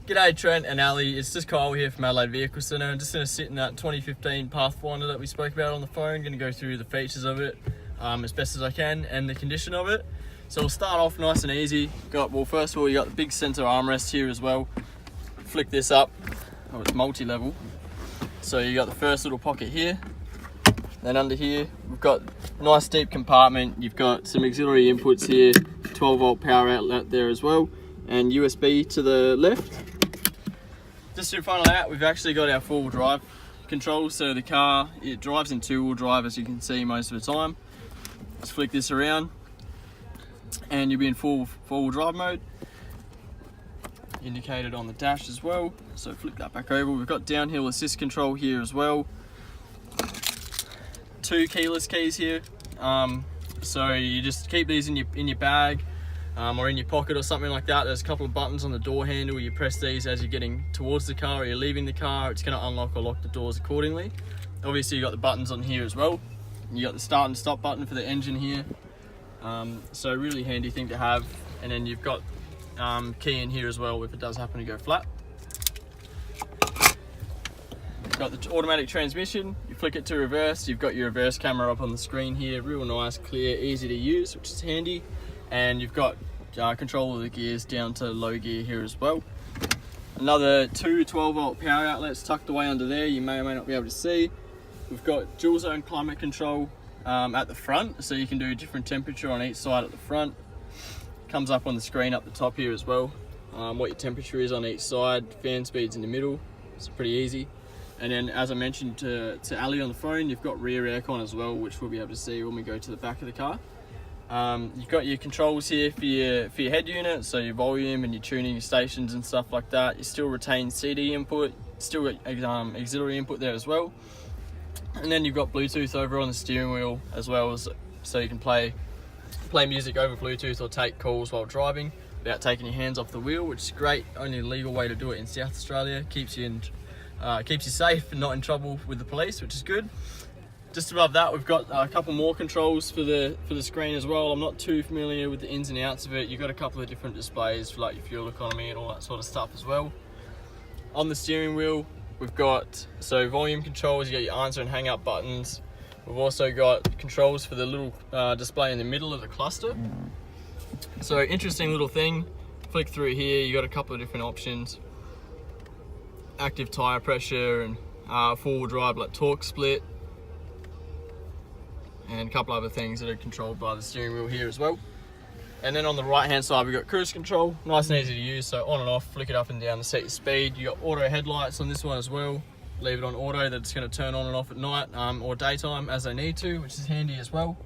G'day Trent and Ali, it's just Kyle here from Adelaide Vehicle Centre. I'm just going to sit in that 2015 Pathfinder that we spoke about on the phone. Going to go through the features of it as best as I can and the condition of it. So we'll start off nice and easy. First of all, you got the big centre armrest here as well. Flick this up. Oh, it's multi-level. So you got the first little pocket here. Then under here, we've got a nice deep compartment. You've got some auxiliary inputs here, 12 volt power outlet there as well, and USB to the left. Just in front of that, we've actually got our four-wheel drive controls. So the car, it drives in two-wheel drive, as you can see most of the time. Just flick this around and you'll be in four-wheel drive mode. Indicated on the dash as well. So flick that back over. We've got downhill assist control here as well. Two keyless keys here. So you just keep these in your bag. Or in your pocket or something like that. There's a couple of buttons on the door handle. You press these as you're getting towards the car or you're leaving the car. It's going to unlock or lock the doors accordingly. Obviously, you've got the buttons on here as well. You got the start and stop button for the engine here. So really handy thing to have. And then you've got key in here as well if it does happen to go flat. You've got the automatic transmission. You flick it to reverse. You've got your reverse camera up on the screen here. Real nice, clear, easy to use, which is handy. And you've got control of the gears down to low gear here as well. Another two 12 volt power outlets tucked away under there. You may or may not be able to see. We've got dual zone climate control at the front, so you can do a different temperature on each side at the front. Comes up on the screen up the top here as well. What your temperature is on each side, fan speeds in the middle. It's pretty easy. And then, as I mentioned to Ali on the phone, you've got rear aircon as well, which we'll be able to see when we go to the back of the car. You've got your controls here for your head unit, so your volume and your tuning your stations and stuff like that. You still retain CD input, still got auxiliary input there as well. And then you've got Bluetooth over on the steering wheel as well, as so you can play music over Bluetooth or take calls while driving without taking your hands off the wheel, which is great. Only legal way to do it in South Australia. Keeps you safe and not in trouble with the police, which is good. Just above that, we've got a couple more controls for the screen as well. I'm not too familiar with the ins and outs of it. You've got a couple of different displays for like your fuel economy and all that sort of stuff as well. On the steering wheel, we've got volume controls. You got your answer and hang up buttons. We've also got controls for the little display in the middle of the cluster. So interesting little thing. Flick through here. You got a couple of different options. Active tire pressure and four-wheel drive like torque split. And a couple other things that are controlled by the steering wheel here as well. And then on the right hand side, we've got cruise control, nice and easy to use. So on and off, flick it up and down to set your speed. You got auto headlights on this one as well. Leave it on auto, that's going to turn on and off at night or daytime as they need to, which is handy as well.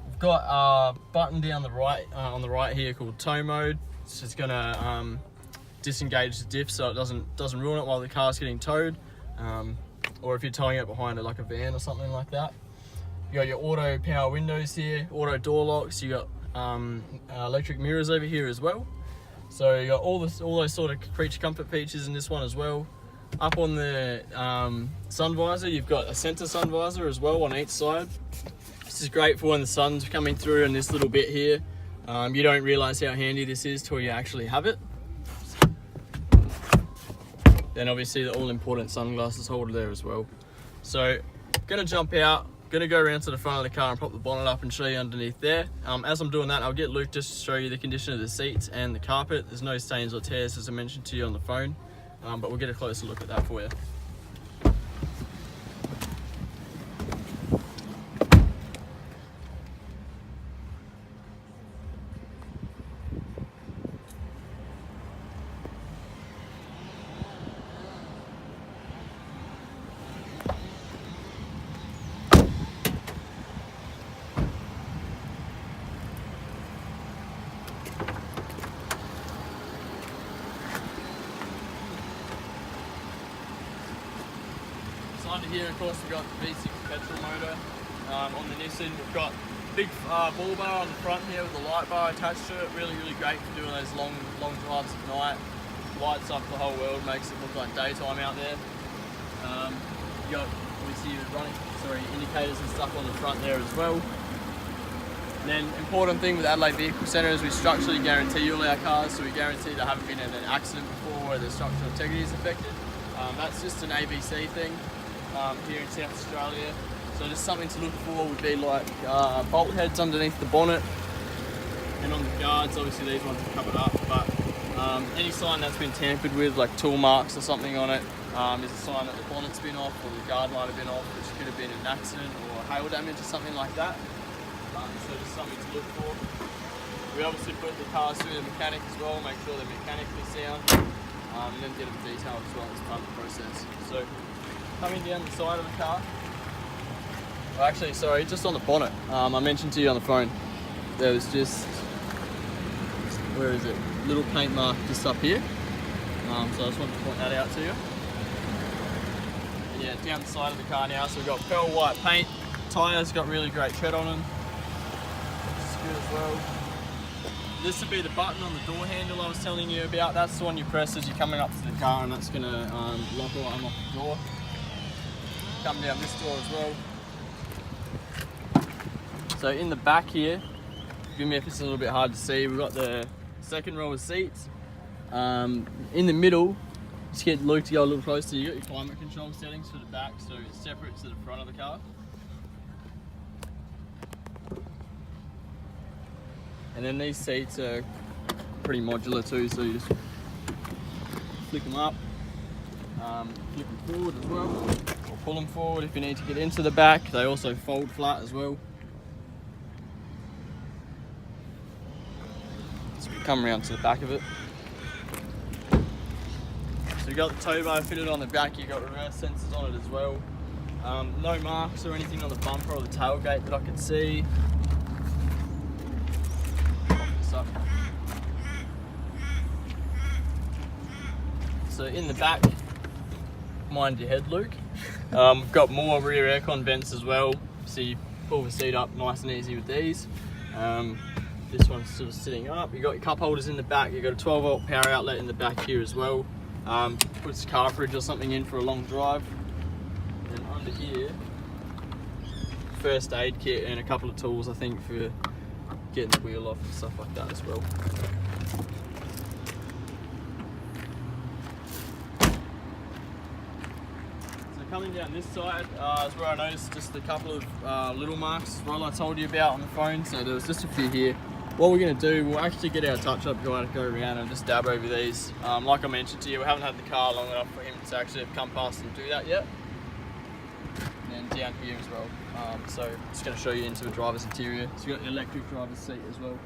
We've got a button down the right on the right here called tow mode. It's just going to disengage the diff so it doesn't ruin it while the car's getting towed, or if you're towing it behind it like a van or something like that. You got your auto power windows here, auto door locks. You got electric mirrors over here as well. So you got all those sort of creature comfort features in this one as well. Up on the sun visor, you've got a center sun visor as well on each side. This is great for when the sun's coming through in this little bit here. You don't realize how handy this is till you actually have it. Then obviously the all important sunglasses holder there as well. So gonna jump out. Gonna go around to the front of the car and pop the bonnet up and show you underneath there. As I'm doing that, I'll get Luke just to show you the condition of the seats and the carpet. There's no stains or tears as I mentioned to you on the phone, but we'll get a closer look at that for you. Under here, of course, we've got the V6 petrol motor. On the Nissan, we've got big bull bar on the front here with the light bar attached to it. Really great for doing those long drives at night. Lights up the whole world, makes it look like daytime out there. You got obviously your indicators and stuff on the front there as well. And then important thing with Adelaide Vehicle Centre is we structurally guarantee all our cars, so we guarantee they haven't been in an accident before where the structural integrity is affected. That's just an ABC thing here in South Australia. So just something to look for would be like bolt heads underneath the bonnet and on the guards. Obviously these ones are covered up, but any sign that's been tampered with, like tool marks or something on it, is a sign that the bonnet's been off or the guard might have been off, which could have been an accident or hail damage or something like that. So just something to look for. We obviously put the cars through the mechanic as well, make sure they're mechanically sound, and then get them detailed as well as part of the process. So coming down the side of the car, well, actually sorry, just on the bonnet, I mentioned to you on the phone, there was just, where is it, little paint mark just up here, so I just wanted to point that out to you. And yeah, down the side of the car now, so we've got pearl white paint, tyres got really great tread on them, which is good as well. This would be the button on the door handle I was telling you about. That's the one you press as you're coming up to the car, and that's going to lock or unlock the door. Come down this door as well. So in the back here, forgive me if it's a little bit hard to see, we've got the second row of seats. In the middle, just get Luke to go a little closer, you got your climate control settings for the back, so it's separate to the front of the car. And then these seats are pretty modular too, so you just flick them up, flick them forward as well, or pull them forward if you need to get into the back. They also fold flat as well. So we come around to the back of it. So you've got the tow bar fitted on the back, you've got reverse sensors on it as well. No marks or anything on the bumper or the tailgate that I can see. Up. So in the back, mind your head, Luke. We've got more rear aircon vents as well, so you pull the seat up nice and easy with these. This one's sort of sitting up. You've got your cup holders in the back, you've got a 12-volt power outlet in the back here as well. Puts a car fridge or something in for a long drive. And under here, first aid kit and a couple of tools, I think, for getting the wheel off and stuff like that as well. So coming down this side is where I noticed just a couple of little marks as well I told you about on the phone. So there was just a few here. What we're going to do, we'll actually get our touch-up guy to go around and just dab over these. Like I mentioned to you, we haven't had the car long enough for him to actually have come past and do that yet. And then down here as well. So just going to show you into the driver's interior. So you've got the electric driver's seat as well.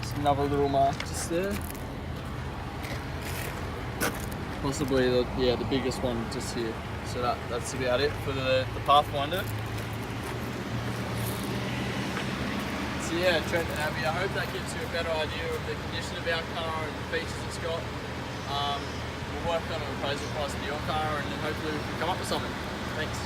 Just another little mark just there. Possibly the biggest one just here. So that's about it for the Pathfinder. So yeah, Trent and Abby, I hope that gives you a better idea of the condition of our car and the features it's got. We'll work on a replacement price for your car, and then hopefully we can come up with something. Thanks.